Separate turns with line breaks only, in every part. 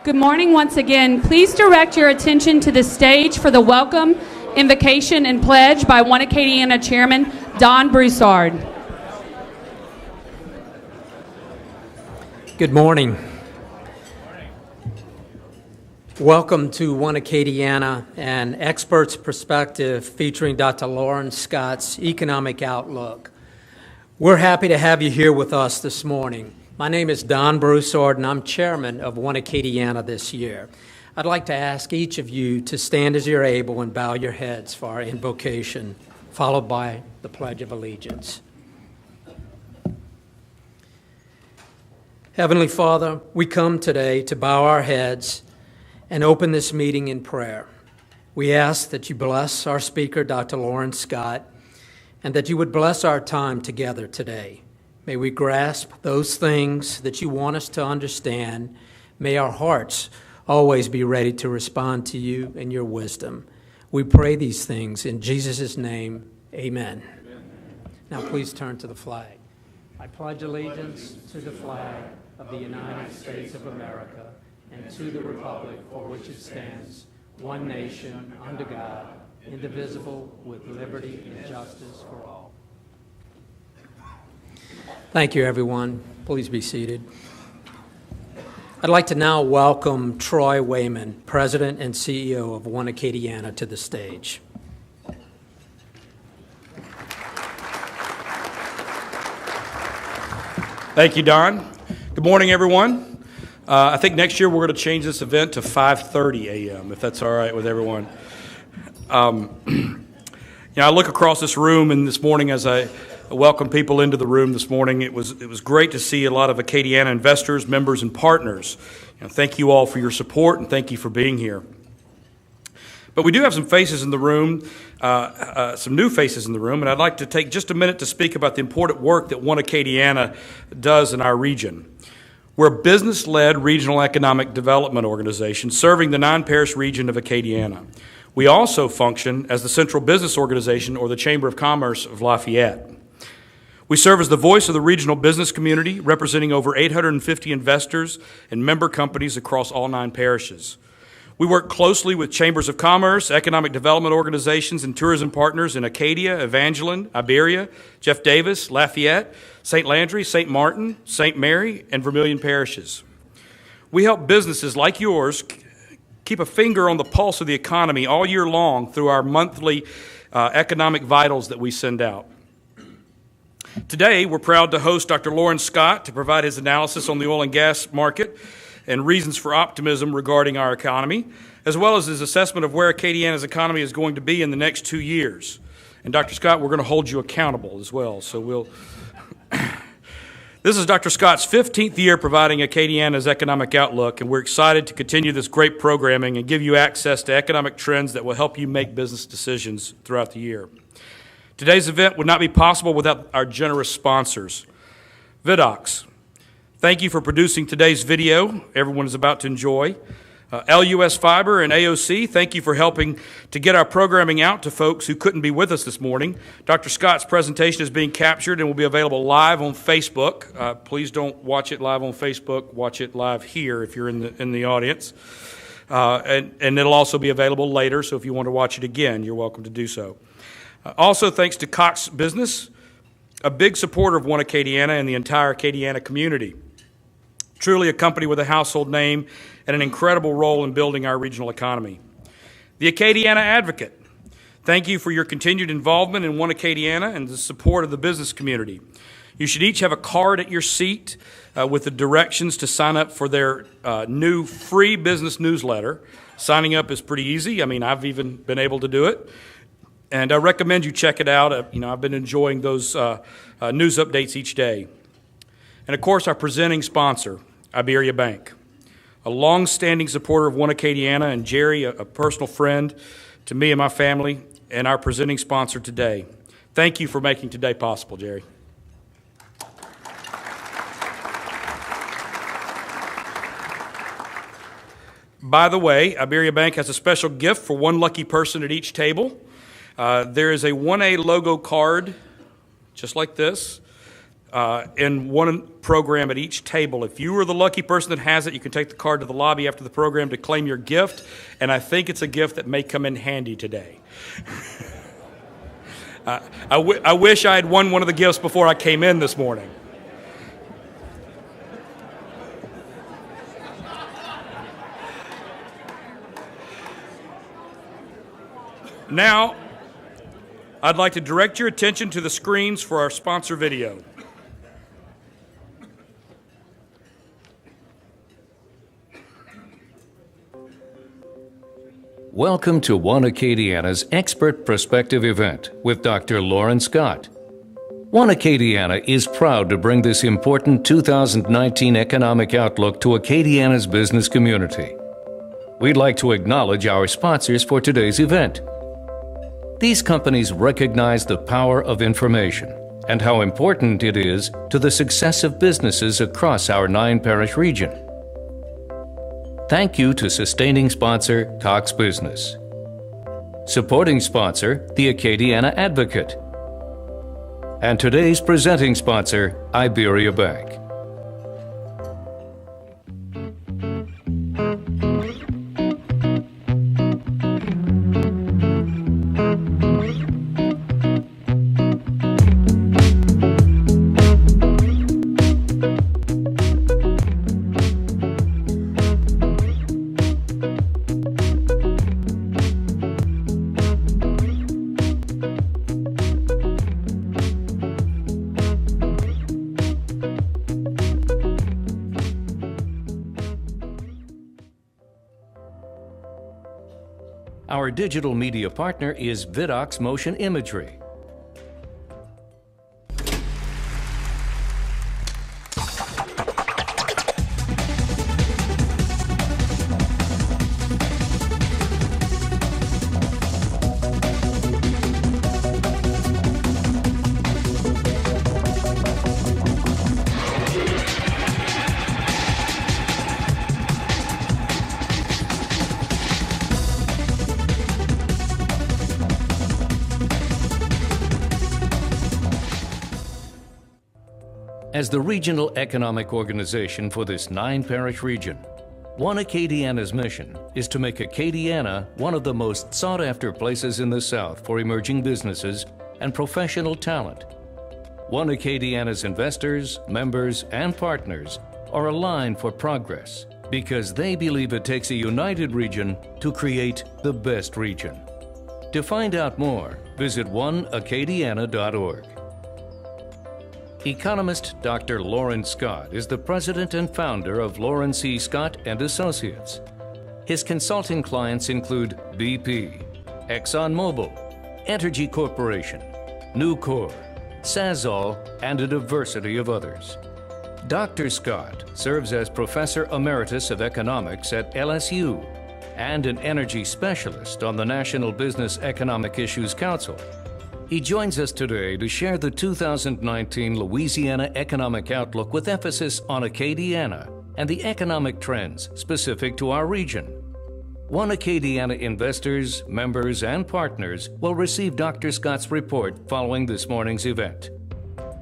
Good morning once again. Please direct your attention to the stage for the welcome, invocation, and pledge by One Acadiana Chairman Don Broussard.
Good morning. Welcome to One Acadiana, an expert's perspective featuring Dr. Loren Scott's economic outlook. We're happy to have you here with us this morning. My name is Don Broussard, and I'm chairman of One Acadiana this year. I'd like to ask each of you to stand as you're able and bow your heads for our invocation, followed by the Pledge of Allegiance. Heavenly Father, we come today to bow our heads and open this meeting in prayer. We ask that you bless our speaker, Dr. Loren Scott, and that you would bless our time together today. May we grasp those things that you want us to understand. May our hearts always be ready to respond to you and your wisdom. We pray these things in Jesus' name, amen. Now please turn to the flag. I pledge allegiance to the flag of the United States of America and to the republic for which it stands, one nation, under God, indivisible, with liberty and justice for all. Thank you, everyone. Please be seated. I'd like to now welcome Troy Wayman, President and CEO of One Acadiana, to the stage.
Thank you, Don. Good morning, everyone. I think next year we're going to change this event to 5:30 a.m., if that's all right with everyone. I look across this room, and this morning as I welcome people into the room this morning, it was great to see a lot of Acadiana investors, members, and partners. Thank you all for your support, and thank you for being here. But we do have some faces in the room, some new faces in the room, and I'd like to take just a minute to speak about the important work that One Acadiana does in our region. We're a business-led regional economic development organization serving the 9-parish region of Acadiana. We also function as the Central Business Organization, or the Chamber of Commerce of Lafayette. We serve as the voice of the regional business community, representing over 850 investors and member companies across all 9 parishes. We work closely with chambers of commerce, economic development organizations, and tourism partners in Acadia, Evangeline, Iberia, Jeff Davis, Lafayette, St. Landry, St. Martin, St. Mary, and Vermilion parishes. We help businesses like yours keep a finger on the pulse of the economy all year long through our monthly economic vitals that we send out. Today, we're proud to host Dr. Loren Scott to provide his analysis on the oil and gas market and reasons for optimism regarding our economy, as well as his assessment of where Acadiana's economy is going to be in the next 2 years. And Dr. Scott, we're going to hold you accountable as well. So This is Dr. Scott's 15th year providing Acadiana's economic outlook, and we're excited to continue this great programming and give you access to economic trends that will help you make business decisions throughout the year. Today's event would not be possible without our generous sponsors. Vidox, thank you for producing today's video everyone is about to enjoy. LUS Fiber and AOC, thank you for helping to get our programming out to folks who couldn't be with us this morning. Dr. Scott's presentation is being captured and will be available live on Facebook. Please don't watch it live on Facebook. Watch it live here if you're in the audience. And it'll also be available later, so if you want to watch it again, you're welcome to do so. Also, thanks to Cox Business, a big supporter of One Acadiana and the entire Acadiana community. Truly a company with a household name and an incredible role in building our regional economy. The Acadiana Advocate, thank you for your continued involvement in One Acadiana and the support of the business community. You should each have a card at your seat with the directions to sign up for their new free business newsletter. Signing up is pretty easy. I've even been able to do it. And I recommend you check it out. I've been enjoying those news updates each day. And, of course, our presenting sponsor, Iberia Bank, a long-standing supporter of One Acadiana, and Jerry, a personal friend to me and my family, and our presenting sponsor today. Thank you for making today possible, Jerry. By the way, Iberia Bank has a special gift for one lucky person at each table. There is a 1A logo card, just like this, in one program at each table. If you are the lucky person that has it, you can take the card to the lobby after the program to claim your gift, and I think it's a gift that may come in handy today. I wish I had won one of the gifts before I came in this morning. Now, I'd like to direct your attention to the screens for our sponsor video.
Welcome to One Acadiana's Expert Perspective event with Dr. Loren Scott. One Acadiana is proud to bring this important 2019 economic outlook to Acadiana's business community. We'd like to acknowledge our sponsors for today's event. These companies recognize the power of information and how important it is to the success of businesses across our 9-parish region. Thank you to sustaining sponsor Cox Business. Supporting sponsor, the Acadiana Advocate. And today's presenting sponsor, Iberia Bank. Our digital media partner is Vidox Motion Imagery. As the regional economic organization for this 9-parish region, One Acadiana's mission is to make Acadiana one of the most sought-after places in the South for emerging businesses and professional talent. One Acadiana's investors, members, and partners are aligned for progress because they believe it takes a united region to create the best region. To find out more, visit oneacadiana.org. Economist Dr. Loren Scott is the president and founder of Loren C. Scott & Associates. His consulting clients include BP, ExxonMobil, Entergy Corporation, Nucor, Sasol, and a diversity of others. Dr. Scott serves as Professor Emeritus of Economics at LSU and an energy specialist on the National Business Economic Issues Council. He joins us today to share the 2019 Louisiana Economic Outlook with emphasis on Acadiana and the economic trends specific to our region. One Acadiana investors, members, and partners will receive Dr. Scott's report following this morning's event.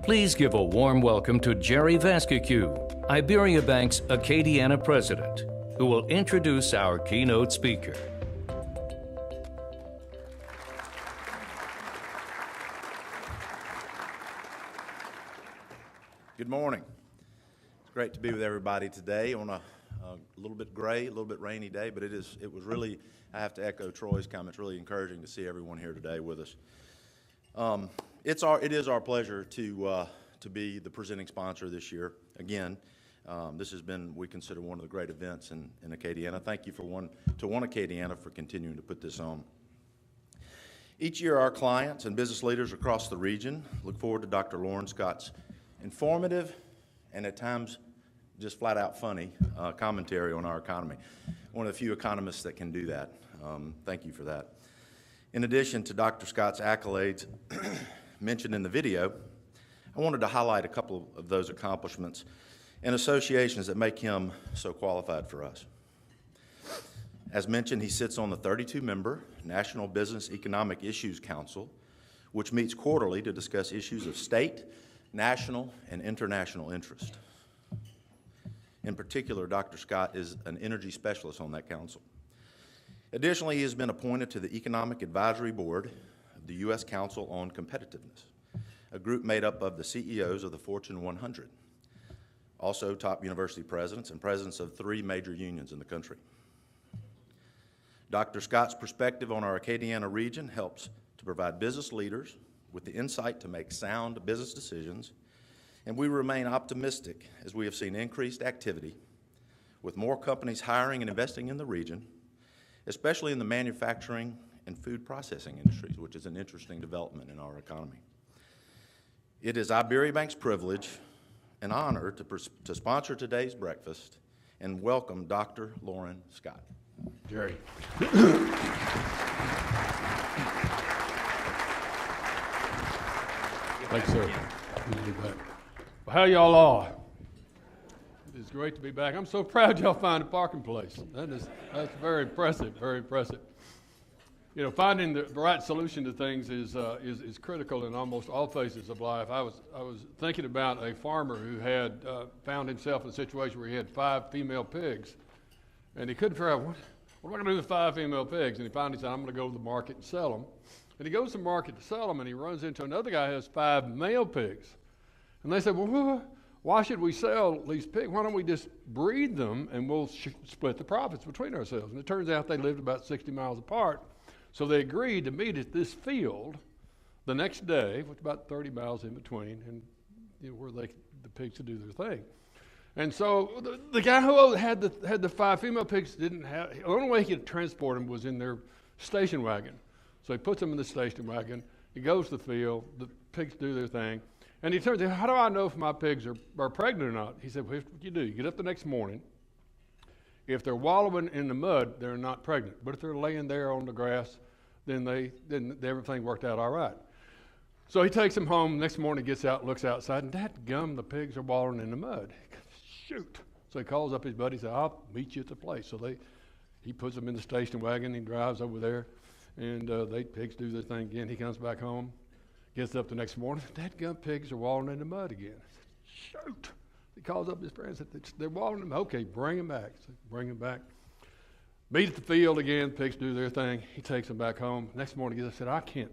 Please give a warm welcome to Jerry Vasquicue, Iberia Bank's Acadiana president, who will introduce our keynote speaker.
Good morning. It's great to be with everybody today on a little bit gray, a little bit rainy day, but it was really, I have to echo Troy's comments, really encouraging to see everyone here today with us. It is our pleasure to be the presenting sponsor this year. Again, this has been, we consider, one of the great events in Acadiana. Thank you to One Acadiana for continuing to put this on. Each year, our clients and business leaders across the region look forward to Dr. Loren Scott's informative and at times just flat out funny commentary on our economy. One of the few economists that can do that. Thank you for that. In addition to Dr. Scott's accolades mentioned in the video, I wanted to highlight a couple of those accomplishments and associations that make him so qualified for us. As mentioned, he sits on the 32-member National Business Economic Issues Council, which meets quarterly to discuss issues of state, national and international interest. In particular, Dr. Scott is an energy specialist on that council. Additionally, he has been appointed to the Economic Advisory Board of the U.S. Council on Competitiveness, a group made up of the CEOs of the Fortune 100, also top university presidents and presidents of 3 major unions in the country. Dr. Scott's perspective on our Acadiana region helps to provide business leaders with the insight to make sound business decisions, and we remain optimistic as we have seen increased activity with more companies hiring and investing in the region, especially in the manufacturing and food processing industries, which is an interesting development in our economy. It is IBERIABANK's privilege and honor to sponsor today's breakfast and welcome Dr. Loren Scott.
Jerry. Thanks, sir. Good to be back. Well, how y'all are? It's great to be back. I'm so proud y'all find a parking place. That's very impressive, very impressive. You know, finding the right solution to things is critical in almost all phases of life. I was thinking about a farmer who had found himself in a situation where he had 5 female pigs, and he couldn't figure out what am I going to do with 5 female pigs. And he finally said, I'm going to go to the market and sell them. And he goes to the market to sell them, and he runs into another guy who has 5 male pigs. And they said, well, why should we sell these pigs? Why don't we just breed them and we'll split the profits between ourselves? And it turns out they lived about 60 miles apart. So they agreed to meet at this field the next day, with about 30 miles in between, and where the pigs could do their thing. And so the guy who had the 5 female pigs didn't have. The only way he could transport them was in their station wagon. So he puts them in the station wagon. He goes to the field. The pigs do their thing. And he turns to him, how do I know if my pigs are pregnant or not? He said, well, here's what you do. You get up the next morning. If they're wallowing in the mud, they're not pregnant. But if they're laying there on the grass, then everything worked out all right. So he takes them home. Next morning, he gets out, looks outside, and dadgum, the pigs are wallowing in the mud. Shoot. So he calls up his buddy and says, I'll meet you at the place. So he puts them in the station wagon. He drives over there, and pigs do their thing again. He comes back home, gets up the next morning. Dadgum, pigs are wallowing in the mud again. Shoot. He calls up his friends and said, they're wallowing in the mud. Okay, bring them back. So bring them back. Meet at the field again. Pigs do their thing. He takes them back home. Next morning, he said, I can't.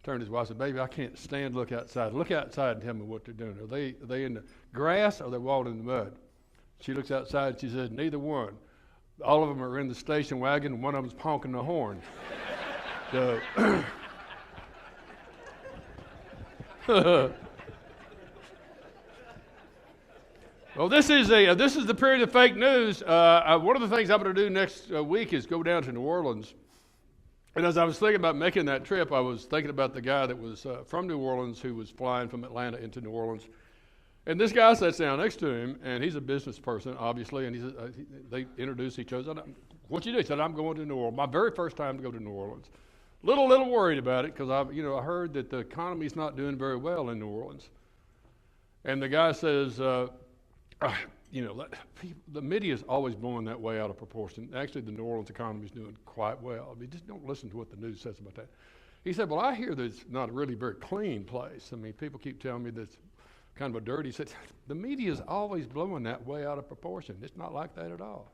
Turned to his wife and said, baby, I can't stand to look outside. Look outside and tell me what they're doing. Are they in the grass or are they wallowing in the mud? She looks outside and she says, neither one. All of them are in the station wagon and one of them's honking the horn. So, well, this is the period of fake news. One of the things I'm going to do next week is go down to New Orleans. And as I was thinking about making that trip, I was thinking about the guy that was from New Orleans who was flying from Atlanta into New Orleans. And this guy sits down next to him, and he's a business person, obviously, and he says, they introduce each other. What you do? He said, I'm going to New Orleans. My very first time to go to New Orleans. Little worried about it because I heard that the economy's not doing very well in New Orleans. And the guy says, the media is always blowing that way out of proportion. Actually, the New Orleans economy is doing quite well. I mean, just don't listen to what the news says about that. He said, well, I hear that it's not a really very clean place. I mean, people keep telling me that it's kind of a dirty. He said, the media is always blowing that way out of proportion. It's not like that at all.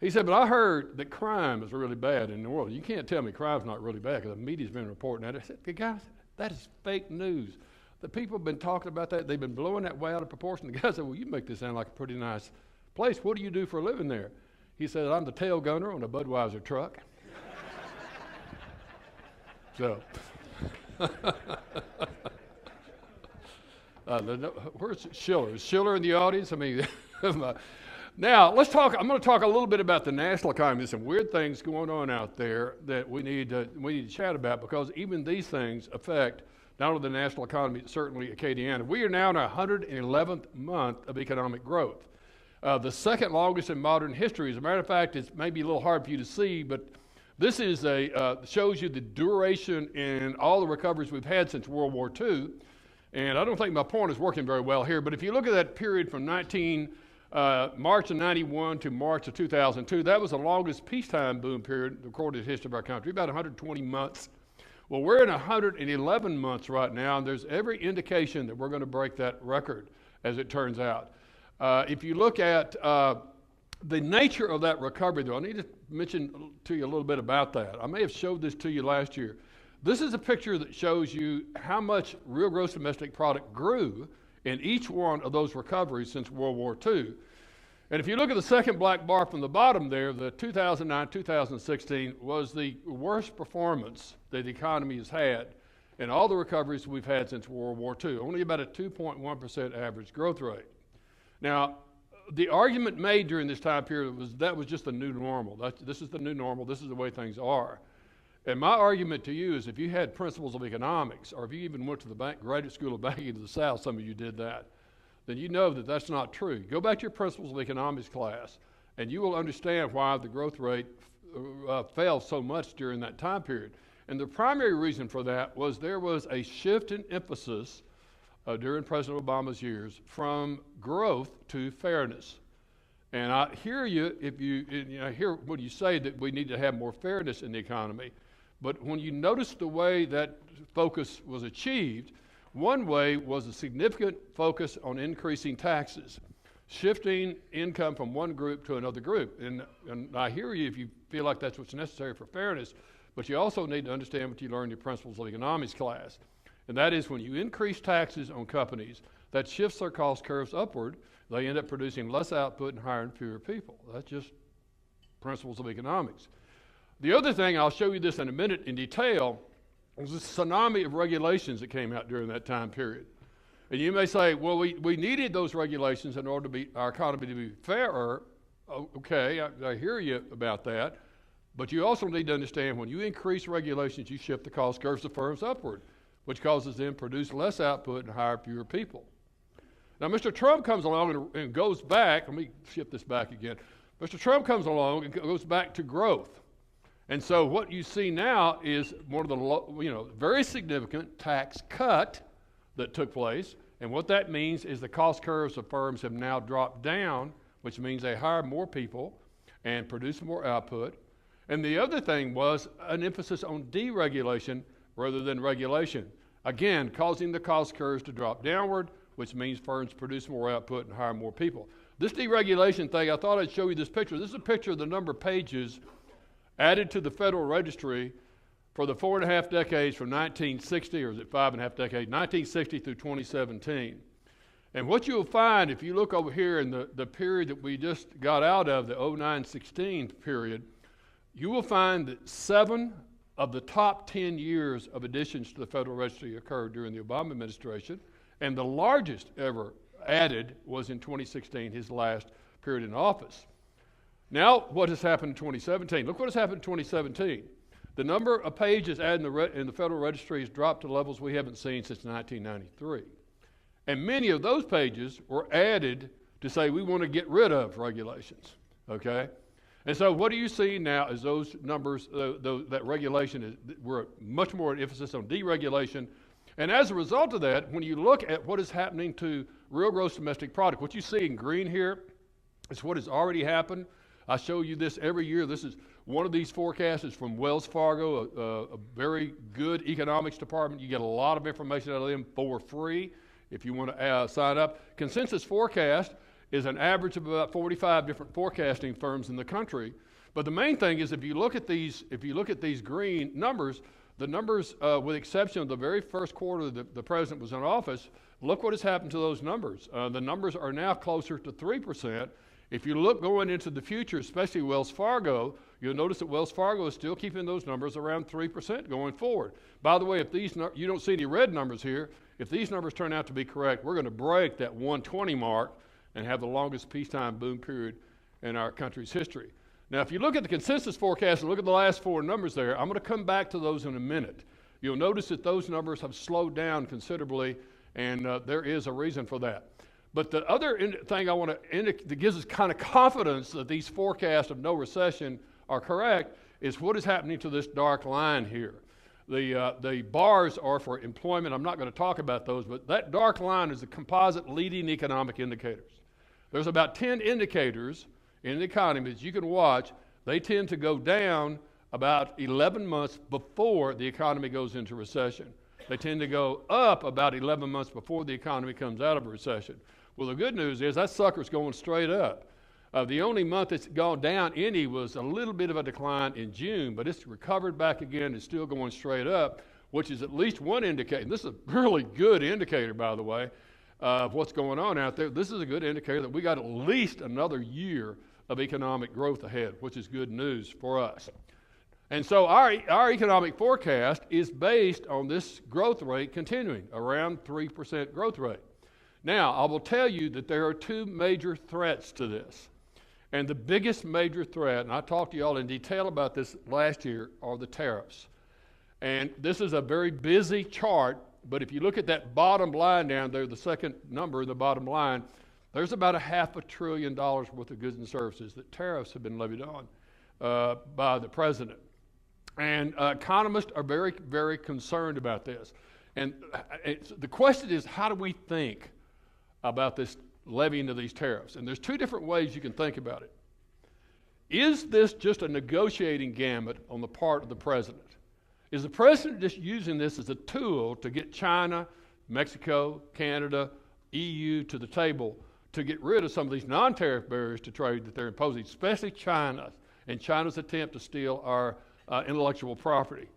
He said, but I heard that crime is really bad in New Orleans. You can't tell me crime's not really bad because the media's been reporting that. I said, guys, that is fake news. The people have been talking about that. They've been blowing that way out of proportion. The guy said, well, you make this sound like a pretty nice place. What do you do for a living there? He said, I'm the tail gunner on a Budweiser truck. So, where's Schiller? Is Schiller in the audience? I mean, now I'm going to talk a little bit about the national economy. There's some weird things going on out there that we need to chat about because even these things affect not only the national economy, but certainly Acadiana. We are now in our 111th month of economic growth. The second longest in modern history. As a matter of fact, it's maybe a little hard for you to see, but this is shows you the duration in all the recoveries we've had since World War II. And I don't think my point is working very well here, but if you look at that period from March of 91 to March of 2002, that was the longest peacetime boom period in recorded history of our country, about 120 months. Well, we're in 111 months right now, and there's every indication that we're going to break that record, as it turns out. If you look at the nature of that recovery, though, I need to mention to you a little bit about that. I may have showed this to you last year. This is a picture that shows you how much real gross domestic product grew in each one of those recoveries since World War II. And if you look at the second black bar from the bottom there, the 2009-2016 was the worst performance that the economy has had in all the recoveries we've had since World War II, only about a 2.1% average growth rate. Now, the argument made during this time period was that was just the new normal. This is the new normal. This is the way things are. And my argument to you is if you had principles of economics, or if you even went to the graduate school of banking in the South, some of you did that, then you know that that's not true. Go back to your principles of economics class, and you will understand why the growth rate fell so much during that time period. And the primary reason for that was there was a shift in emphasis during President Obama's years from growth to fairness. And I hear you I hear when you say that we need to have more fairness in the economy, but when you notice the way that focus was achieved, one way was a significant focus on increasing taxes, shifting income from one group to another group. And I hear you if you feel like that's what's necessary for fairness, but you also need to understand what you learned in your principles of economics class. And that is when you increase taxes on companies, that shifts their cost curves upward. They end up producing less output and hiring fewer people. That's just principles of economics. The other thing, I'll show you this in a minute in detail, was this tsunami of regulations that came out during that time period. And you may say, well, we needed those regulations in order to our economy to be fairer. Okay, I hear you about that. But you also need to understand when you increase regulations, you shift the cost curves of firms upward, which causes them to produce less output and hire fewer people. Now, Mr. Trump comes along and goes back. Let me shift this back again. Mr. Trump comes along and goes back to growth. And so what you see now is one of the very significant tax cut that took place. And what that means is the cost curves of firms have now dropped down, which means they hire more people and produce more output. And the other thing was an emphasis on deregulation rather than regulation. Again, causing the cost curves to drop downward, which means firms produce more output and hire more people. This deregulation thing, I thought I'd show you this picture. This is a picture of the number of pages added to the Federal Registry for the 4.5 decades from 1960, or is it 5.5 decades, 1960 through 2017. And what you'll find, if you look over here in the period that we just got out of, the 09-16 period, you will find that 7 of the top 10 years of additions to the Federal Registry occurred during the Obama administration, and the largest ever added was in 2016, his last period in office. Now, what has happened in 2017? Look what has happened in 2017. The number of pages added in the Federal Registry has dropped to levels we haven't seen since 1993. And many of those pages were added to say we want to get rid of regulations, okay? And so what do you see now is those numbers, that regulation we're much more emphasis on deregulation. And as a result of that, when you look at what is happening to real gross domestic product, what you see in green here is what has already happened. I show you this every year. This is one of these forecasts is from Wells Fargo, a very good economics department. You get a lot of information out of them for free if you want to sign up. Consensus Forecast is an average of about 45 different forecasting firms in the country. But the main thing is if you look at these green numbers, the numbers, with the exception of the very first quarter that the president was in office, look what has happened to those numbers. The numbers are now closer to 3%. If you look going into the future, especially Wells Fargo, you'll notice that Wells Fargo is still keeping those numbers around 3% going forward. By the way, if you don't see any red numbers here, if these numbers turn out to be correct, we're going to break that 120 mark and have the longest peacetime boom period in our country's history. Now, if you look at the consensus forecast and look at the last 4 numbers there, I'm going to come back to those in a minute. You'll notice that those numbers have slowed down considerably, and there is a reason for that. But the other thing I want to indicate that gives us kind of confidence that these forecasts of no recession are correct is what is happening to this dark line here. The bars are for employment. I'm not going to talk about those, but that dark line is the composite leading economic indicators. There's about 10 indicators in the economy that you can watch. They tend to go down about 11 months before the economy goes into recession. They tend to go up about 11 months before the economy comes out of a recession. Well, the good news is that sucker's going straight up. The only month that's gone down any was a little bit of a decline in June, but it's recovered back again. It's still going straight up, which is at least one indicator. This is a really good indicator, by the way, of what's going on out there. This is a good indicator that we got at least another year of economic growth ahead, which is good news for us. And so our economic forecast is based on this growth rate continuing, around 3% growth rate. Now, I will tell you that there are two major threats to this. And the biggest major threat, and I talked to you all in detail about this last year, are the tariffs. And this is a very busy chart, but if you look at that bottom line down there, the second number in the bottom line, there's about $500 billion worth of goods and services that tariffs have been levied on by the president. And economists are very, very concerned about this. And the question is, how do we think about this levying of these tariffs? And there's two different ways you can think about it. Is this just a negotiating gambit on the part of the president? Is the president just using this as a tool to get China, Mexico, Canada, EU to the table to get rid of some of these non-tariff barriers to trade that they're imposing, especially China and China's attempt to steal our intellectual property?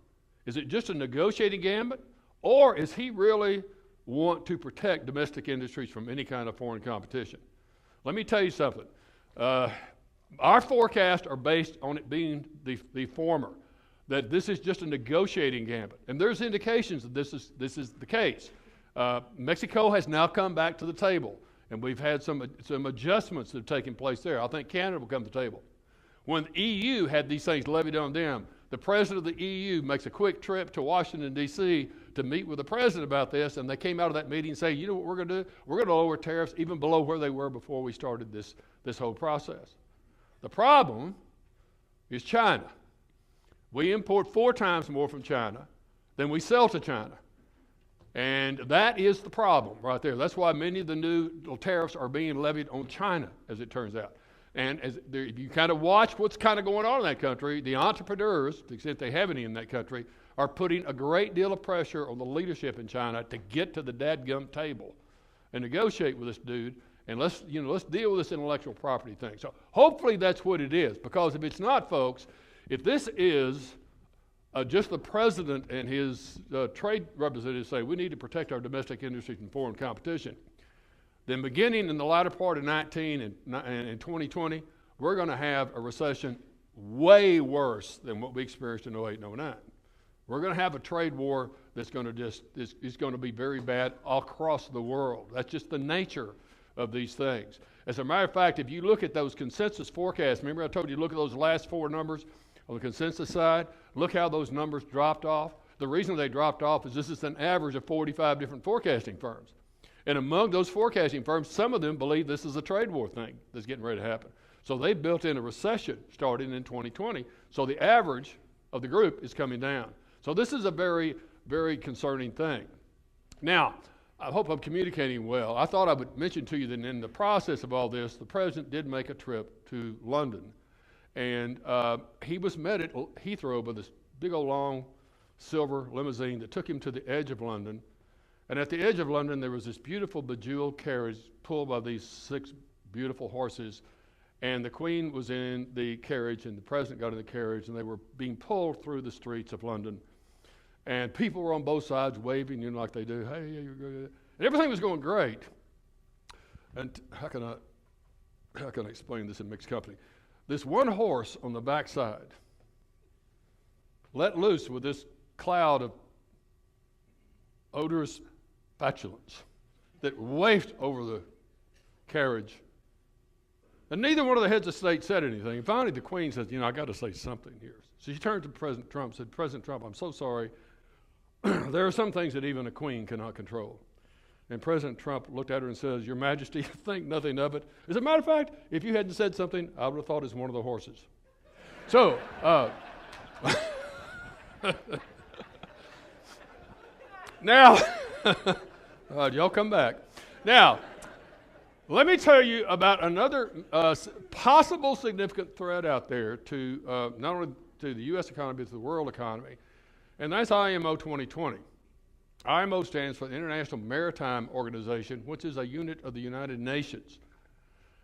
Is it just a negotiating gambit, or is he really want to protect domestic industries from any kind of foreign competition? Let me tell you something. Our forecasts are based on it being the former, that this is just a negotiating gambit. And there's indications that this is the case. Mexico has now come back to the table, and we've had some adjustments that have taken place there. I think Canada will come to the table. When the EU had these things levied on them, the president of the EU makes a quick trip to Washington, D.C. to meet with the president about this, and they came out of that meeting saying, you know what we're going to do? We're going to lower tariffs even below where they were before we started this whole process. The problem is China. We import 4 times more from China than we sell to China. And that is the problem right there. That's why many of the new tariffs are being levied on China, as it turns out. And if you kind of watch what's kind of going on in that country, the entrepreneurs, to the extent they have any in that country, are putting a great deal of pressure on the leadership in China to get to the dadgum table and negotiate with this dude, and let's deal with this intellectual property thing. So hopefully that's what it is, because if it's not, folks, if this is just the president and his trade representatives say we need to protect our domestic industry from foreign competition, then beginning in the latter part of 19 and 2020, we're going to have a recession way worse than what we experienced in 08 and 09. We're going to have a trade war that's going to is going to be very bad across the world. That's just the nature of these things. As a matter of fact, if you look at those consensus forecasts, remember I told you look at those last 4 numbers on the consensus side, look how those numbers dropped off. The reason they dropped off is this is an average of 45 different forecasting firms. And among those forecasting firms, some of them believe this is a trade war thing that's getting ready to happen. So they built in a recession starting in 2020. So the average of the group is coming down. So this is a very, very concerning thing. Now, I hope I'm communicating well. I thought I would mention to you that in the process of all this, the president did make a trip to London. And he was met at Heathrow by this big old long silver limousine that took him to the edge of London. And at the edge of London, there was this beautiful bejeweled carriage pulled by these 6 beautiful horses. And the Queen was in the carriage, and the President got in the carriage, and they were being pulled through the streets of London. And people were on both sides waving, like they do. Hey, you're good. And everything was going great. And how can I explain this in mixed company? This one horse on the backside let loose with this cloud of odorous flatulence that wafted over the carriage. And neither one of the heads of state said anything. And finally, the Queen says, I got to say something here. So she turned to President Trump and said, President Trump, I'm so sorry. There are some things that even a queen cannot control. And President Trump looked at her and says, Your Majesty, think nothing of it. As a matter of fact, if you hadn't said something, I would have thought it was one of the horses. So, now, y'all come back. Now, let me tell you about another possible significant threat out there to not only to the U.S. economy, but to the world economy. And that's IMO 2020. IMO stands for the International Maritime Organization, which is a unit of the United Nations.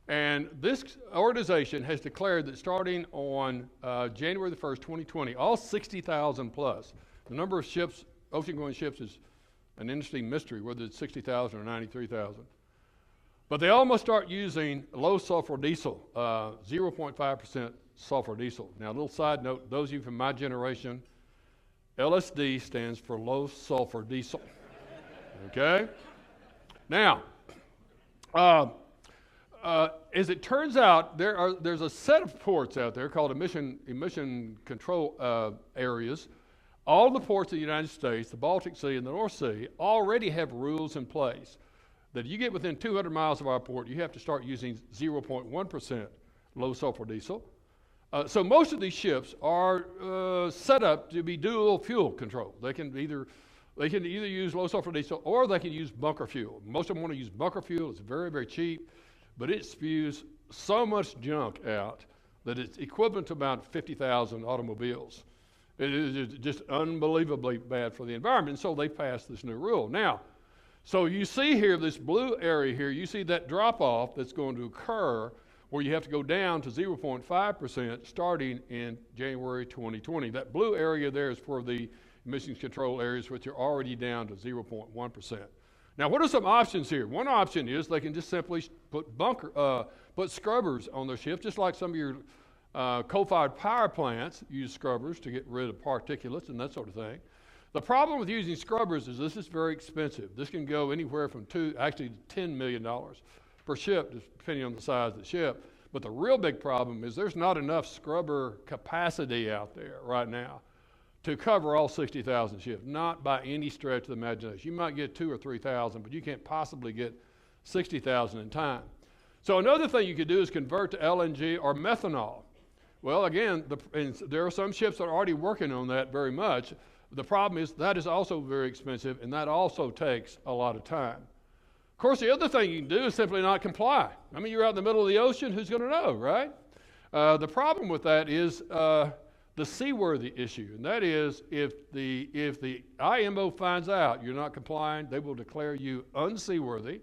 And this organization has declared that starting on January the 1st, 2020, all 60,000 plus, the number of ships, ocean-going ships, is an interesting mystery, whether it's 60,000 or 93,000. But they all must start using low sulfur diesel, 0.5% sulfur diesel. Now, a little side note, those of you from my generation, LSD stands for low sulfur diesel. Okay? Now, as it turns out, there's a set of ports out there called emission control areas. All the ports of the United States, the Baltic Sea and the North Sea, already have rules in place that you get within 200 miles of our port, you have to start using 0.1% low sulfur diesel. So most of these ships are set up to be dual fuel control. They can either use low sulfur diesel or they can use bunker fuel. Most of them want to use bunker fuel. It's very, very cheap, but it spews so much junk out that it's equivalent to about 50,000 automobiles. It is just unbelievably bad for the environment, and so they passed this new rule. Now, so you see here, this blue area here, you see that drop-off that's going to occur where you have to go down to 0.5% starting in January 2020. That blue area there is for the emissions control areas, which are already down to 0.1%. Now, what are some options here? One option is they can just simply put scrubbers on their ships, just like some of your coal-fired power plants use scrubbers to get rid of particulates and that sort of thing. The problem with using scrubbers is this is very expensive. This can go anywhere from $10 million per ship, depending on the size of the ship. But the real big problem is there's not enough scrubber capacity out there right now to cover all 60,000 ships, not by any stretch of the imagination. You might get 2,000 or 3,000, but you can't possibly get 60,000 in time. So another thing you could do is convert to LNG or methanol. Well, again, there are some ships that are already working on that very much. The problem is that is also very expensive, and that also takes a lot of time. Of course, the other thing you can do is simply not comply. I mean, you're out in the middle of the ocean, who's going to know, right? The problem with that is the seaworthy issue, and that is if the IMO finds out you're not complying, they will declare you unseaworthy.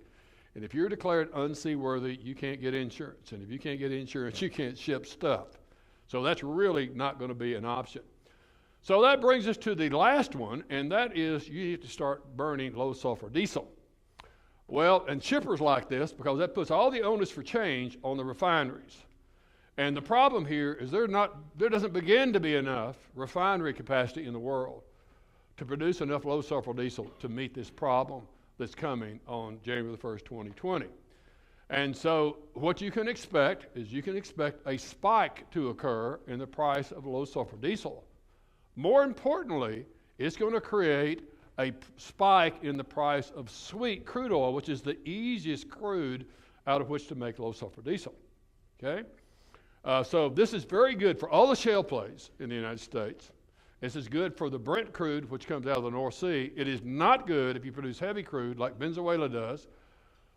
And if you're declared unseaworthy, you can't get insurance. And if you can't get insurance, you can't ship stuff. So that's really not going to be an option. So that brings us to the last one, and that is you have to start burning low sulfur diesel. Well, and shippers like this because that puts all the onus for change on the refineries. And the problem here is there doesn't begin to be enough refinery capacity in the world to produce enough low sulfur diesel to meet this problem that's coming on January the 1st, 2020. And so what you can expect is you can expect a spike to occur in the price of low sulfur diesel. More importantly, it's going to create a spike in the price of sweet crude oil, which is the easiest crude out of which to make low sulfur diesel. Okay? So this is very good for all the shale plays in the United States. This is good for the Brent crude, which comes out of the North Sea. It is not good if you produce heavy crude like Venezuela does,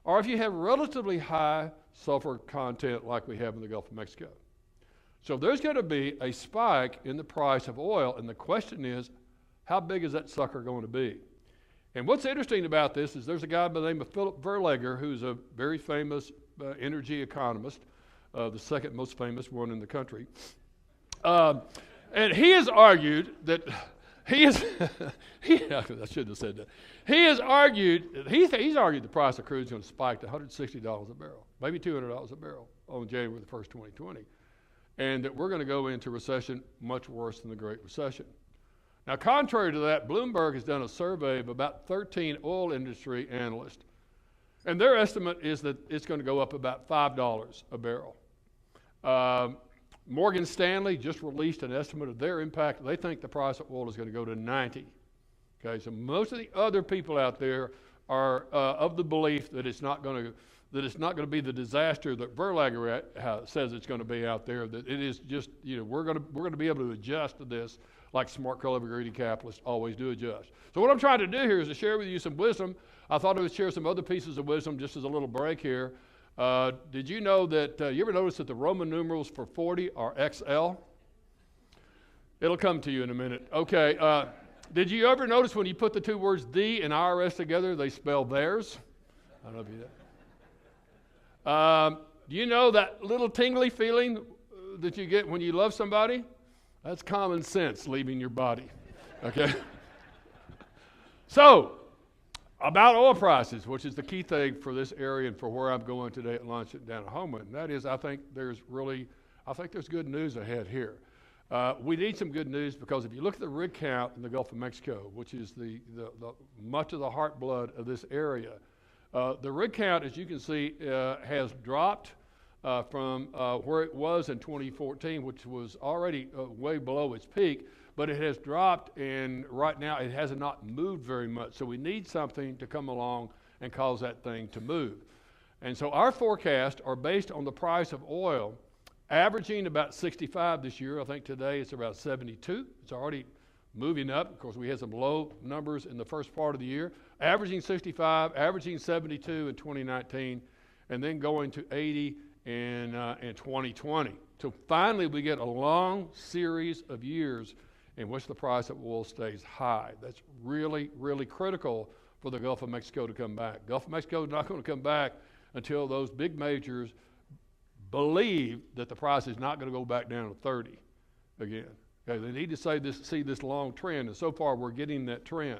or if you have relatively high sulfur content like we have in the Gulf of Mexico. So there's going to be a spike in the price of oil, and the question is, how big is that sucker going to be? And what's interesting about this is there's a guy by the name of Philip Verlager, who's a very famous energy economist, the second most famous one in the country. And he has argued that I shouldn't have said that. He's argued the price of crude is going to spike to $160 a barrel, maybe $200 a barrel on January the 1st, 2020. And that we're going to go into recession much worse than the Great Recession. Now, contrary to that, Bloomberg has done a survey of about 13 oil industry analysts. And their estimate is that it's going to go up about $5 a barrel. Morgan Stanley just released an estimate of their impact. They think the price of oil is going to go to 90. Okay, so most of the other people out there are of the belief that it's not going to be the disaster that Verlager says it's going to be out there. That it is just, we're going to be able to adjust to this like smart, clever, greedy capitalists always do adjust. So what I'm trying to do here is to share with you some wisdom. I thought I would share some other pieces of wisdom just as a little break here. Did you know that, you ever notice that the Roman numerals for 40 are XL? It'll come to you in a minute. Okay. Did you ever notice when you put the two words "the" and IRS together, they spell theirs? I don't know if you did. Do you know that little tingly feeling that you get when you love somebody? That's common sense leaving your body. Okay? So, about oil prices, which is the key thing for this area and for where I'm going today at lunch down at Houma, and that is I think there's good news ahead here. We need some good news because if you look at the rig count in the Gulf of Mexico, which is the much of the heartblood of this area, the rig count, as you can see, has dropped from where it was in 2014, which was already way below its peak, but it has dropped, and right now it has not moved very much. So we need something to come along and cause that thing to move. And so our forecasts are based on the price of oil averaging about 65 this year. I think today it's about 72. It's already moving up. Of course, we had some low numbers in the first part of the year. Averaging 65, averaging 72 in 2019, and then going to 80 in 2020. So finally, we get a long series of years in which the price of oil stays high. That's really, really critical for the Gulf of Mexico to come back. Gulf of Mexico is not going to come back until those big majors believe that the price is not going to go back down to 30 again. Okay, they need to see this long trend, and so far we're getting that trend.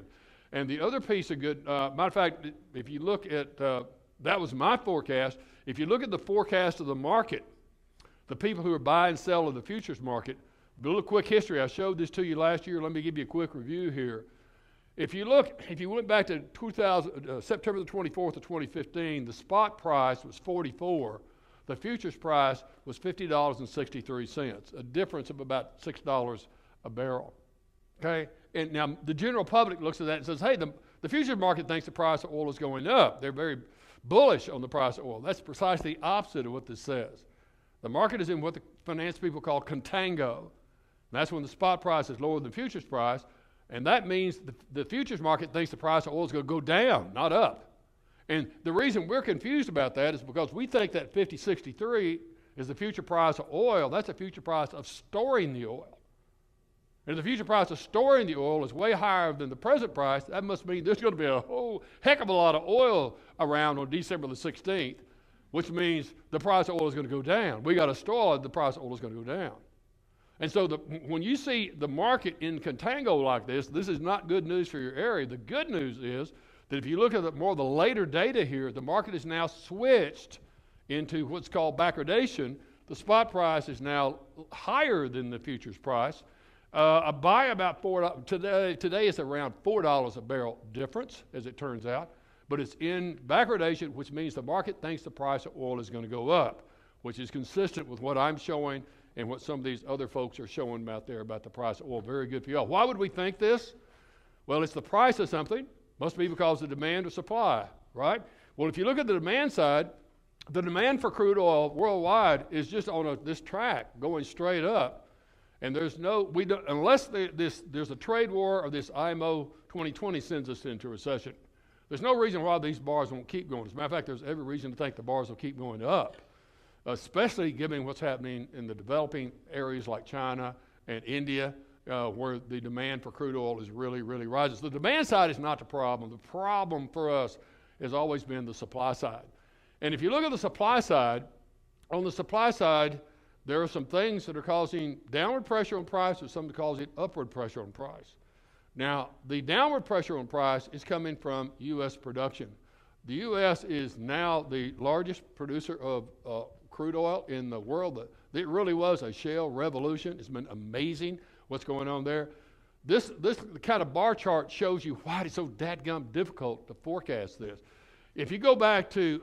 And the other piece of good, matter of fact, if you look at, that was my forecast. If you look at the forecast of the market, the people who are buy and sell in the futures market, a little quick history. I showed this to you last year. Let me give you a quick review here. If you went back to September the 24th of 2015, the spot price was 44. The futures price was $50.63, a difference of about $6 a barrel. Okay? And now the general public looks at that and says, hey, the futures market thinks the price of oil is going up. They're very bullish on the price of oil. That's precisely the opposite of what this says. The market is in what the finance people call contango. That's when the spot price is lower than the futures price, and that means the futures market thinks the price of oil is going to go down, not up. And the reason we're confused about that is because we think that 50.63 is the future price of oil. That's the future price of storing the oil. And if the future price of storing the oil is way higher than the present price, that must mean there's going to be a whole heck of a lot of oil around on December the 16th, which means the price of oil is going to go down. We got to store it, the price of oil is going to go down. And so when you see the market in contango like this is not good news for your area. The good news is that if you look at more of the later data here, the market is now switched into what's called backwardation. The spot price is now higher than the futures price. By about $4. Today it's around $4 a barrel difference, as it turns out. But it's in backwardation, which means the market thinks the price of oil is going to go up, which is consistent with what I'm showing and what some of these other folks are showing out there about the price of oil. Very good for y'all. Why would we think this? Well, it's the price of something. Must be because of demand or supply, right? Well, if you look at the demand side, the demand for crude oil worldwide is just on this track going straight up. And there's unless there's a trade war or this IMO 2020 sends us into recession, there's no reason why these bars won't keep going. As a matter of fact, there's every reason to think the bars will keep going up, especially given what's happening in the developing areas like China and India, where the demand for crude oil is really, really rises. The demand side is not the problem. The problem for us has always been the supply side. And if you look at the supply side, on the supply side, there are some things that are causing downward pressure on price and some that are causing upward pressure on price. Now, the downward pressure on price is coming from U.S. production. The U.S. is now the largest producer of crude oil in the world. It really was a shale revolution. It's been amazing what's going on there. This kind of bar chart shows you why it's so dadgum difficult to forecast this. If you go back to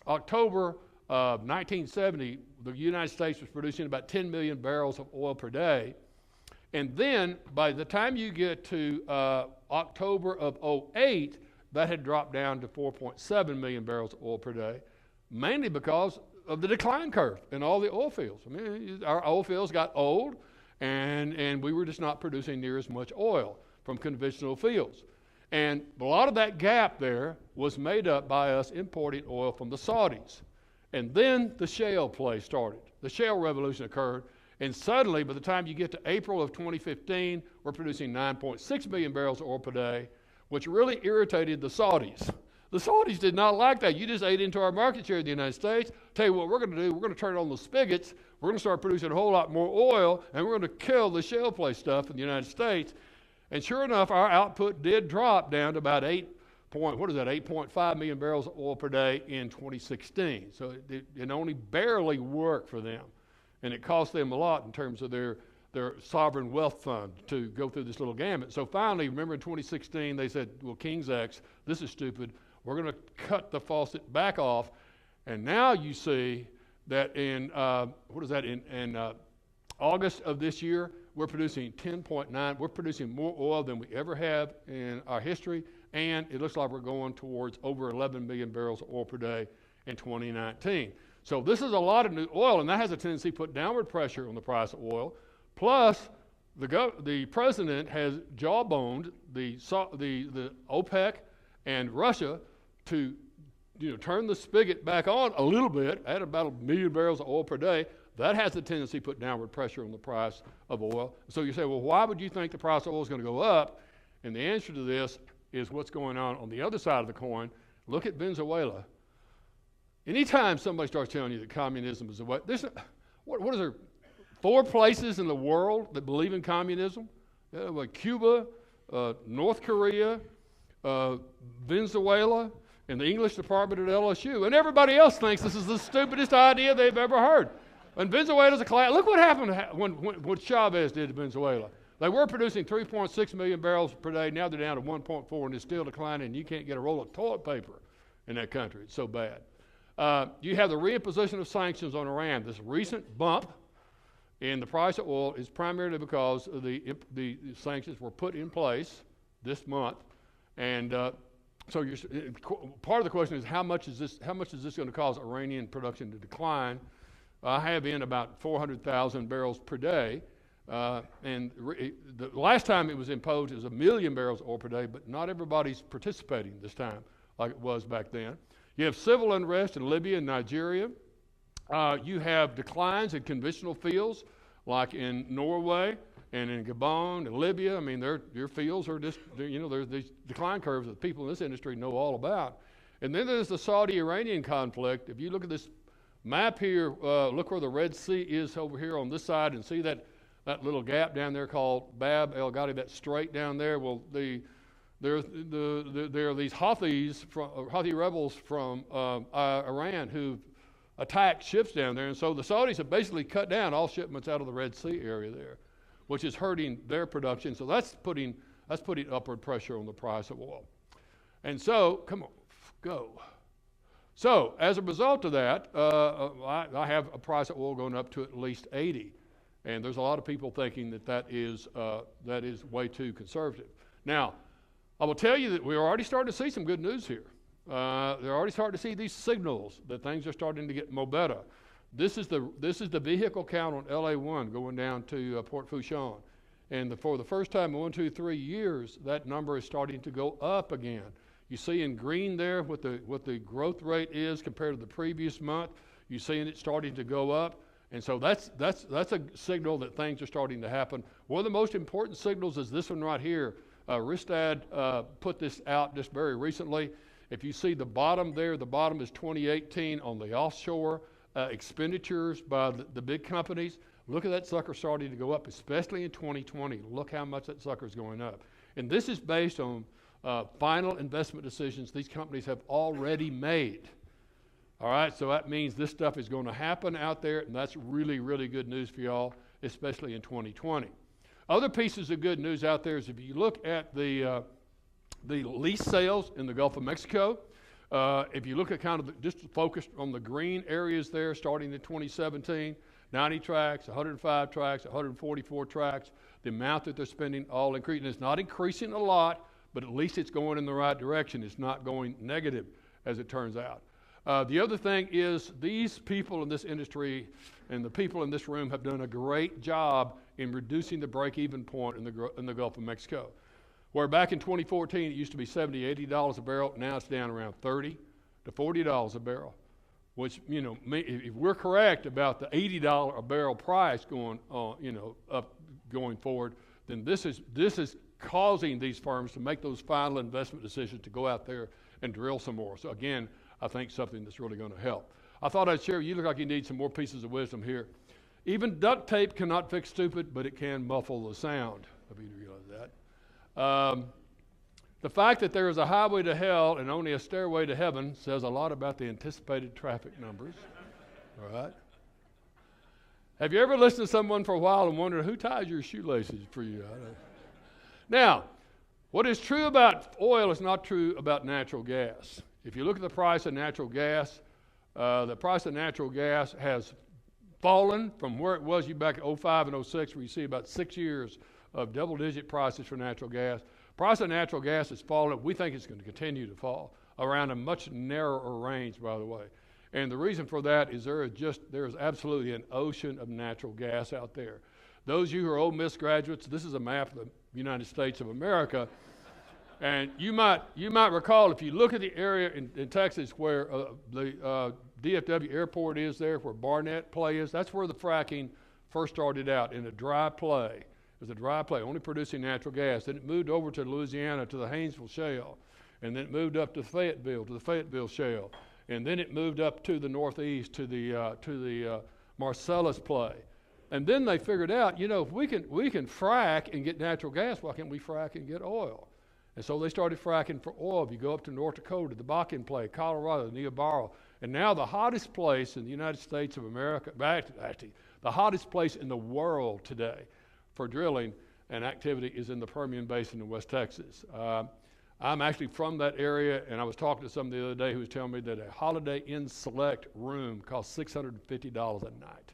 October of 1970, the United States was producing about 10 million barrels of oil per day. And then by the time you get to October of 2008, that had dropped down to 4.7 million barrels of oil per day, mainly because of the decline curve in all the oil fields. I mean, our oil fields got old, and we were just not producing near as much oil from conventional fields. And a lot of that gap there was made up by us importing oil from the Saudis. And then the shale play started. The shale revolution occurred, And suddenly, by the time you get to April of 2015, we're producing 9.6 million barrels of oil per day, which really irritated the Saudis. The Saudis did not like that. You just ate into our market share in the United States. Tell you what we're going to do. We're going to turn on the spigots. We're going to start producing a whole lot more oil, and we're going to kill the shale play stuff in the United States. And sure enough, our output did drop down to about 8.5 million barrels of oil per day in 2016. So it only barely worked for them. And it cost them a lot in terms of their sovereign wealth fund to go through this little gamut. So finally, remember in 2016, they said, well, King's X, this is stupid. We're going to cut the faucet back off. And now you see that in August of this year, we're producing 10.9. We're producing more oil than we ever have in our history. And it looks like we're going towards over 11 million barrels of oil per day in 2019. So this is a lot of new oil, and that has a tendency to put downward pressure on the price of oil. Plus, the president has jawboned the OPEC and Russia to turn the spigot back on a little bit at about 1 million barrels of oil per day. That has a tendency to put downward pressure on the price of oil. So you say, well, why would you think the price of oil is going to go up? And the answer to this is what's going on the other side of the coin. Look at Venezuela. Anytime somebody starts telling you that communism is the way, what is there, 4 places in the world that believe in communism? Like Cuba, North Korea, Venezuela, and the English department at LSU. And everybody else thinks this is the stupidest idea they've ever heard. And Venezuela's a class. Look what happened when Chavez did to Venezuela. They were producing 3.6 million barrels per day. Now they're down to 1.4, and it's still declining. And you can't get a roll of toilet paper in that country. It's so bad. You have the reimposition of sanctions on Iran. This recent bump in the price of oil is primarily because the sanctions were put in place this month. And so part of the question is how much is this going to cause Iranian production to decline? I have in about 400,000 barrels per day. And the last time it was imposed, it was 1 million barrels of oil per day, but not everybody's participating this time like it was back then. You have civil unrest in Libya and Nigeria. You have declines in conventional fields like in Norway and in Gabon and Libya. I mean, their fields are just, there's these decline curves that people in this industry know all about. And then there's the Saudi-Iranian conflict. If you look at this map here, look where the Red Sea is over here on this side, and see that little gap down there called Bab el-Ghadi, that strait down there. Well, there are these Houthi rebels from Iran who've attacked ships down there, and so the Saudis have basically cut down all shipments out of the Red Sea area there, which is hurting their production. So that's putting upward pressure on the price of oil. And so, come on, go. So as a result of that, I have a price of oil going up to at least 80, and there's a lot of people thinking that is way too conservative. Now, I will tell you that we're already starting to see some good news here. They're already starting to see these signals that things are starting to get more better. This is the vehicle count on LA1 going down to Port Fourchon, and for the first time in 1, 2, 3 years, that number is starting to go up again. You see in green there what the growth rate is compared to the previous month. You're seeing it starting to go up, and so that's a signal that things are starting to happen. One of the most important signals is this one right here. Ristad put this out just very recently. If you see the bottom there, the bottom is 2018 on the offshore expenditures by the big companies. Look at that sucker starting to go up, especially in 2020. Look how much that sucker is going up. And this is based on final investment decisions these companies have already made. All right, so that means this stuff is going to happen out there, and that's really, really good news for y'all, especially in 2020. Other pieces of good news out there is if you look at the lease sales in the Gulf of Mexico, if you look at kind of just focused on the green areas there starting in 2017, 90 tracks, 105 tracks, 144 tracks, the amount that they're spending all increasing. It's not increasing a lot, but at least it's going in the right direction. It's not going negative, as it turns out. The other thing is these people in this industry and the people in this room have done a great job in reducing the break-even point in the Gulf of Mexico. Where back in 2014 it used to be $70, $80 a barrel, now it's down around $30 to $40 a barrel. which, if we're correct about the $80 a barrel price going up going forward, then this is causing these firms to make those final investment decisions to go out there and drill some more. So again, I think something that's really going to help. I thought I'd share, you look like you need some more pieces of wisdom here. Even duct tape cannot fix stupid, but it can muffle the sound. I mean, you realize that. The fact that there is a highway to hell and only a stairway to heaven says a lot about the anticipated traffic numbers. All right? Have you ever listened to someone for a while and wondered who ties your shoelaces for you? Now, what is true about oil is not true about natural gas. If you look at the price of natural gas, the price of natural gas has fallen from where it was back in 05 and 06, where you see about 6 years of double-digit prices for natural gas. Price of natural gas has fallen. We think it's going to continue to fall around a much narrower range, by the way. And the reason for that is there is absolutely an ocean of natural gas out there. Those of you who are Ole Miss graduates, this is a map of the United States of America. And you might recall, if you look at the area in Texas where the DFW airport is there, where Barnett Play is, that's where the fracking first started out, in a dry play. It was a dry play, only producing natural gas. Then it moved over to Louisiana, to the Haynesville Shale. And then it moved up to the Fayetteville Shale. And then it moved up to the northeast, to the Marcellus Play. And then they figured out, if we can frack and get natural gas, why can't we frack and get oil? And so they started fracking for oil. If you go up to North Dakota, the Bakken Play, Colorado, Niobrara, and now the hottest place in the United States of America, actually the hottest place in the world today for drilling and activity is in the Permian Basin in West Texas. I'm actually from that area, and I was talking to someone the other day who was telling me that a Holiday Inn Select room costs $650 a night.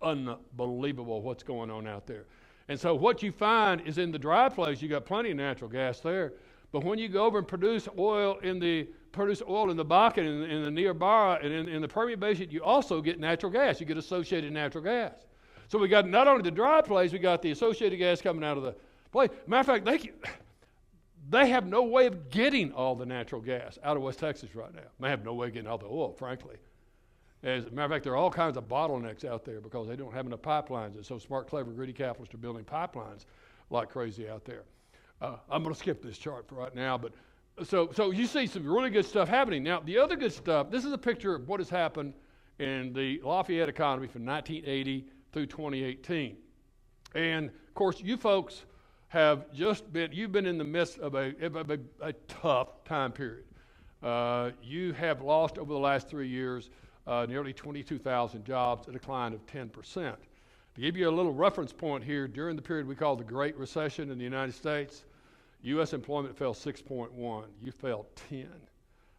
Unbelievable what's going on out there. And so what you find is in the dry place, you got plenty of natural gas there. But when you go over and produce oil in the Bakken, in the Niobrara, and in the Permian Basin, you also get natural gas. You get associated natural gas. So we got not only the dry place, we got the associated gas coming out of the place. Matter of fact, they have no way of getting all the natural gas out of West Texas right now. They have no way of getting all the oil, frankly. As a matter of fact, there are all kinds of bottlenecks out there because they don't have enough pipelines. And so smart, clever, greedy capitalists are building pipelines like crazy out there. I'm going to skip this chart for right now. But so you see some really good stuff happening. Now, the other good stuff, this is a picture of what has happened in the Lafayette economy from 1980 through 2018. And, of course, you folks have you've been in the midst of a tough time period. You have lost over the last 3 years nearly 22,000 jobs, a decline of 10%. To give you a little reference point here, during the period we call the Great Recession in the United States, U.S. employment fell 6.1. You fell 10.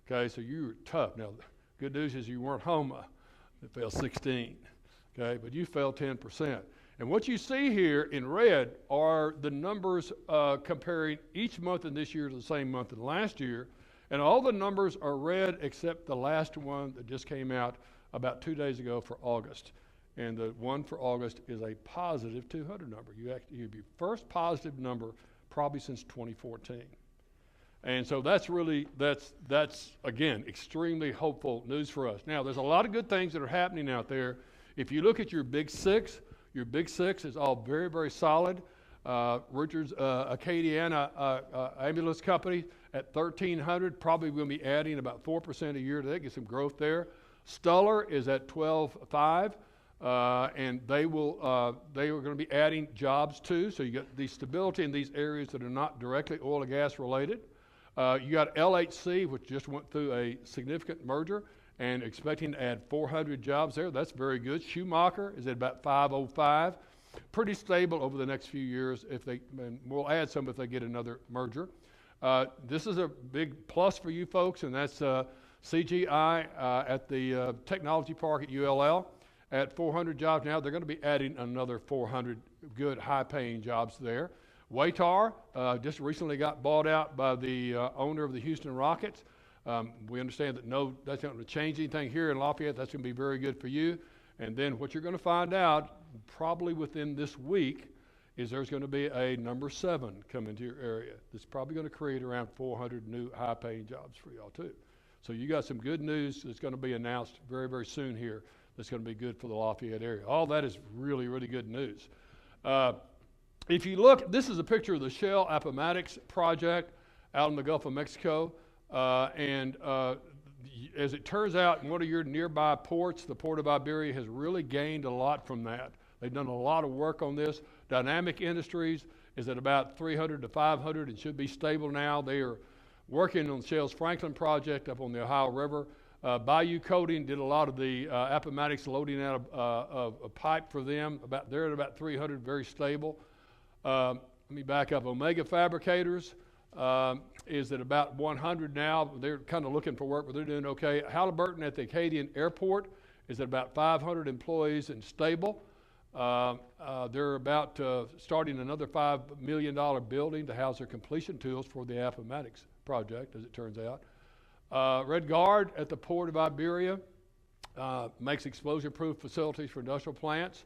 Okay, so you were tough. Now, the good news is you weren't Homa. It fell 16. Okay, but you fell 10%. And what you see here in red are the numbers comparing each month in this year to the same month in last year. And all the numbers are red except the last one that just came out about 2 days ago for August. And the one for August is a positive 200 number. You'd be first positive number probably since 2014. And so that's again, extremely hopeful news for us. Now, there's a lot of good things that are happening out there. If you look at your big six is all very, very solid. Richard's Acadiana ambulance company at 1,300, probably going to be adding about 4% a year. They get some growth there. Stuller is at 12.5, and they are going to be adding jobs too. So you got the stability in these areas that are not directly oil and gas related. You got LHC, which just went through a significant merger and expecting to add 400 jobs there. That's very good. Schumacher is at about 505. Pretty stable over the next few years. And we'll add some if they get another merger. This is a big plus for you folks, and that's CGI at the Technology Park at ULL at 400 jobs now. They're going to be adding another 400 good, high-paying jobs there. Watar just recently got bought out by the owner of the Houston Rockets. We understand that that's not going to change anything here in Lafayette. That's going to be very good for you. And then what you're going to find out probably within this week is there's going to be a number 7 come into your area. That's probably going to create around 400 new high-paying jobs for y'all too. So you got some good news that's going to be announced very, very soon here that's going to be good for the Lafayette area. All that is really, really good news. If you look, this is a picture of the Shell Appomattox project out in the Gulf of Mexico. As it turns out, in one of your nearby ports, the Port of Iberia has really gained a lot from that. They've done a lot of work on this. Dynamic Industries is at about 300 to 500 and should be stable now. They are working on Shell's Franklin project up on the Ohio River. Bayou Coating did a lot of the Appomattox loading out of a pipe for them. They're at about 300, very stable. Let me back up. Omega Fabricators is at about 100 now. They're kind of looking for work, but they're doing okay. Halliburton at the Acadian Airport is at about 500 employees and stable. They're about starting another $5 million building to house their completion tools for the Appomattox project, as it turns out. Red Guard at the Port of Iberia makes explosion-proof facilities for industrial plants.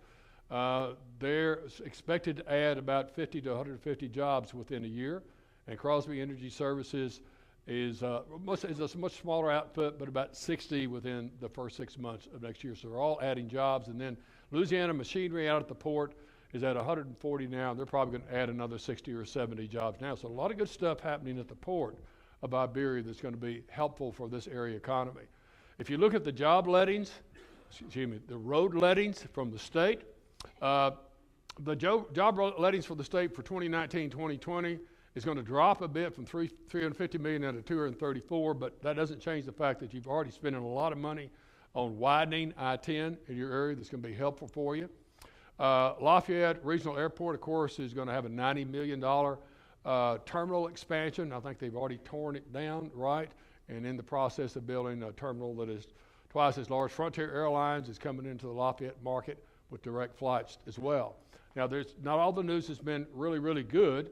They're expected to add about 50 to 150 jobs within a year. And Crosby Energy Services is a much smaller output, but about 60 within the first 6 months of next year. So they're all adding jobs. And then Louisiana Machinery out at the port is at 140 now. They're probably going to add another 60 or 70 jobs now. So a lot of good stuff happening at the port of Iberia that's going to be helpful for this area economy. If you look at the job lettings, the road lettings from the state, the job lettings for the state for 2019-2020 is going to drop a bit from 350 million down to 234, but that doesn't change the fact that you've already spent a lot of money on widening I-10 in your area. That's going to be helpful for you. Lafayette Regional Airport, of course, is going to have a $90 million terminal expansion. I think they've already torn it down, right? And in the process of building a terminal that is twice as large. Frontier Airlines is coming into the Lafayette market with direct flights as well. Now, not all the news has been really, really good.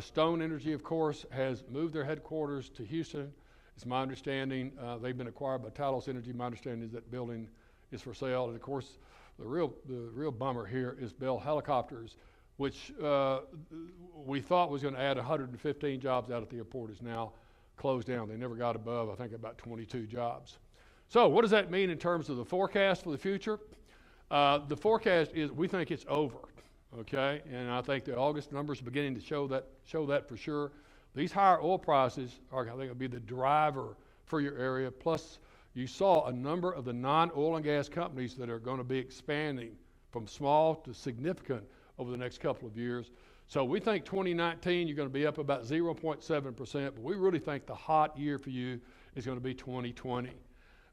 Stone Energy, of course, has moved their headquarters to Houston. It's my understanding they've been acquired by Talos Energy. My understanding is that building is for sale. And of course, the real bummer here is Bell Helicopters, which we thought was going to add 115 jobs out at the airport, is now closed down. They never got above, I think, about 22 jobs. So what does that mean in terms of the forecast for the future? The forecast is we think it's over. Okay, and I think the August numbers are beginning to show that for sure. These higher oil prices are, I think, will be the driver for your area. Plus, you saw a number of the non-oil and gas companies that are going to be expanding from small to significant over the next couple of years. So we think 2019 you're going to be up about 0.7%, but we really think the hot year for you is going to be 2020.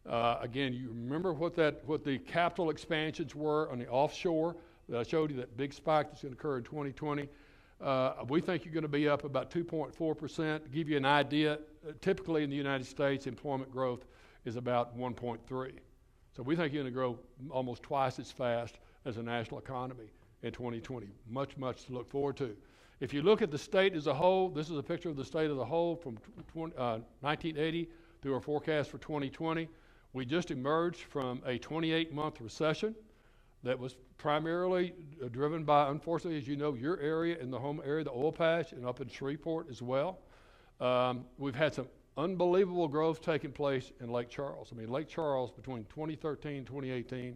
Again, you remember what the capital expansions were on the offshore. I showed you that big spike that's going to occur in 2020. We think you're going to be up about 2.4%. To give you an idea, typically in the United States, employment growth is about 1.3. So we think you're going to grow almost twice as fast as the national economy in 2020. Much, much to look forward to. If you look at the state as a whole, this is a picture of the state as a whole from 1980 through our forecast for 2020. We just emerged from a 28-month recession that was primarily driven by, unfortunately, as you know, your area and the home area, the oil patch, and up in Shreveport as well. We've had some unbelievable growth taking place in Lake Charles. I mean, Lake Charles between 2013 and 2018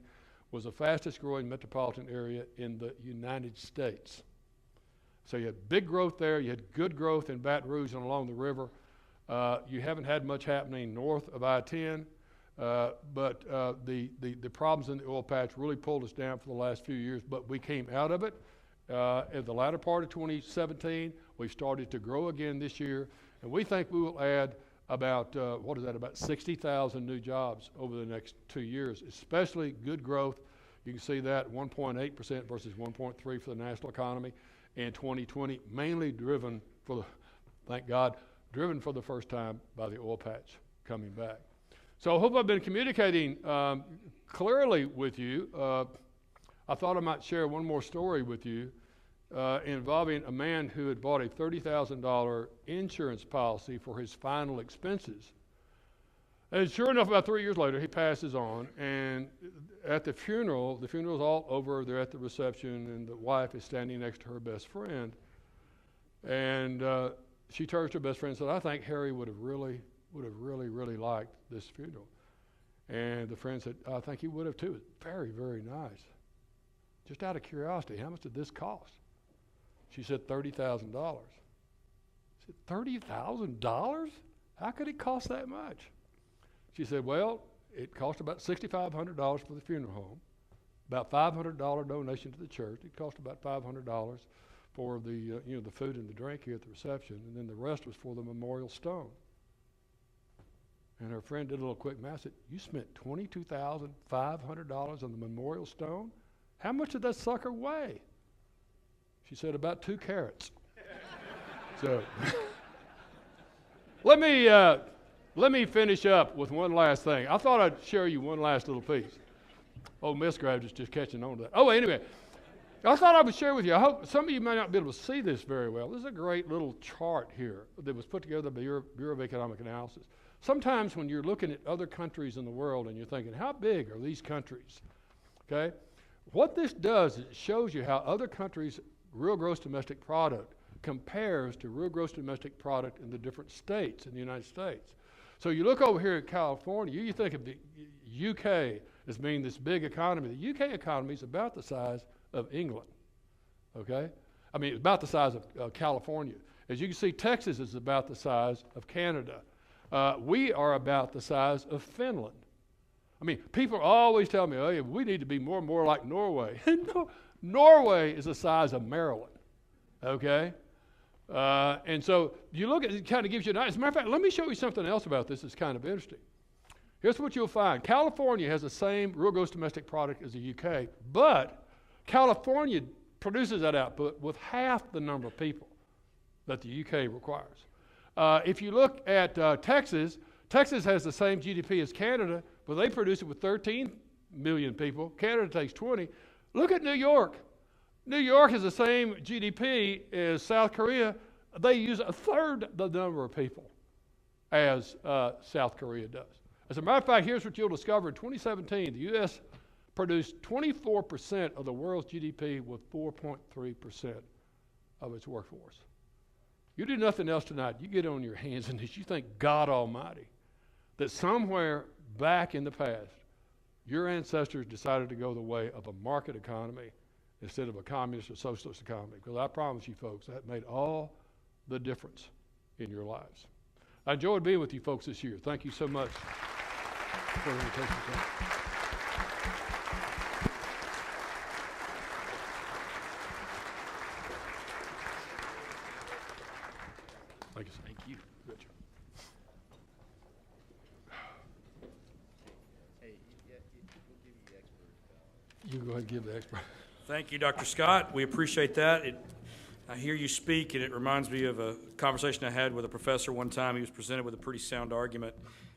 was the fastest growing metropolitan area in the United States. So you had big growth there. You had good growth in Baton Rouge and along the river. You haven't had much happening north of I-10. But the problems in the oil patch really pulled us down for the last few years, but we came out of it. At the latter part of 2017, we've started to grow again this year, and we think we will add about, about 60,000 new jobs over the next 2 years, especially good growth. You can see that 1.8% versus 1.3% for the national economy in 2020, mainly driven thank God, driven for the first time by the oil patch coming back. So I hope I've been communicating clearly with you. I thought I might share one more story with you involving a man who had bought a $30,000 insurance policy for his final expenses. And sure enough, about 3 years later, he passes on. And at the funeral's all over. They're at the reception, and the wife is standing next to her best friend. And she turns to her best friend and said, "I think Harry would have really would have really, really liked this funeral. And the friend said, I think he would have too. It's very, very nice. Just out of curiosity, how much did this cost? She said $30,000. I said, $30,000? How could it cost that much? She said, well, it cost about $6,500 for the funeral home, about $500 donation to the church. It cost about $500 for the the food and the drink here at the reception, and then the rest was for the memorial stone. And her friend did a little quick math. Said, you spent $22,500 on the memorial stone? How much did that sucker weigh? She said, about 2 carats. So let me finish up with one last thing. I thought I'd share you one last little piece. Oh, Miss Graves is just catching on to that. Oh, anyway, I thought I would share with you. I hope some of you may not be able to see this very well. This is a great little chart here that was put together by the Bureau of Economic Analysis. Sometimes when you're looking at other countries in the world and you're thinking, how big are these countries? Okay? What this does is it shows you how other countries' real gross domestic product compares to real gross domestic product in the different states in the United States. So you look over here at California, you think of the UK as being this big economy. The UK economy is about the size of England, okay? I mean, it's about the size of California. As you can see, Texas is about the size of Canada. We are about the size of Finland. I mean, people always tell me, oh, we need to be more and more like Norway. No, Norway is the size of Maryland, okay? And so you look at it, it kind of gives you an idea. As a matter of fact, let me show you something else about this that's kind of interesting. Here's what you'll find. California has the same real gross domestic product as the UK, but California produces that output with half the number of people that the UK requires. If you look at Texas, Texas has the same GDP as Canada, but they produce it with 13 million people. Canada takes 20. Look at New York. New York has the same GDP as South Korea. They use a third the number of people as South Korea does. As a matter of fact, here's what you'll discover. In 2017, the U.S. produced 24% of the world's GDP with 4.3% of its workforce. You do nothing else tonight. You get on your hands and knees. You thank God Almighty that somewhere back in the past, your ancestors decided to go the way of a market economy instead of a communist or socialist economy. Because I promise you folks, that made all the difference in your lives. I enjoyed being with you folks this year. Thank you so much for the invitation. Thank you, sir. Thank you. Good job.
Hey, yeah, we'll give you the expert.
You go ahead and give the expert.
Thank you, Dr. Scott. We appreciate that. I hear you speak, and it reminds me of a conversation I had with a professor one time. He was presented with a pretty sound argument,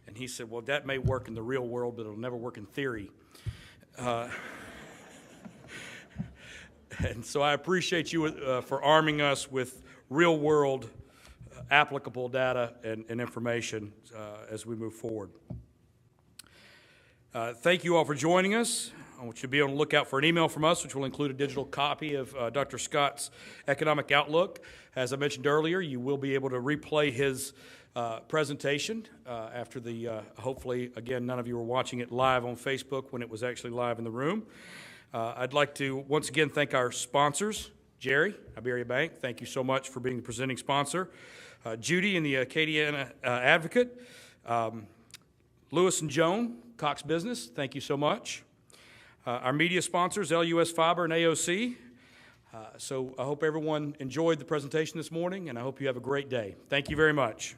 and he said, well, that may work in the real world, but it'll never work in theory. And so I appreciate you for arming us with real-world applicable data and information as we move forward. Thank you all for joining us. I want you to be on the lookout for an email from us, which will include a digital copy of Dr. Scott's Economic Outlook. As I mentioned earlier, you will be able to replay his presentation after the, hopefully, again, none of you were watching it live on Facebook when it was actually live in the room. I'd like to once again thank our sponsors. Jerry, Iberia Bank, thank you so much for being the presenting sponsor. Judy and the Acadiana Advocate. Lewis and Joan, Cox Business, thank you so much. Our media sponsors, LUS Fiber and AOC. So I hope everyone enjoyed the presentation this morning, and I hope you have a great day. Thank you very much.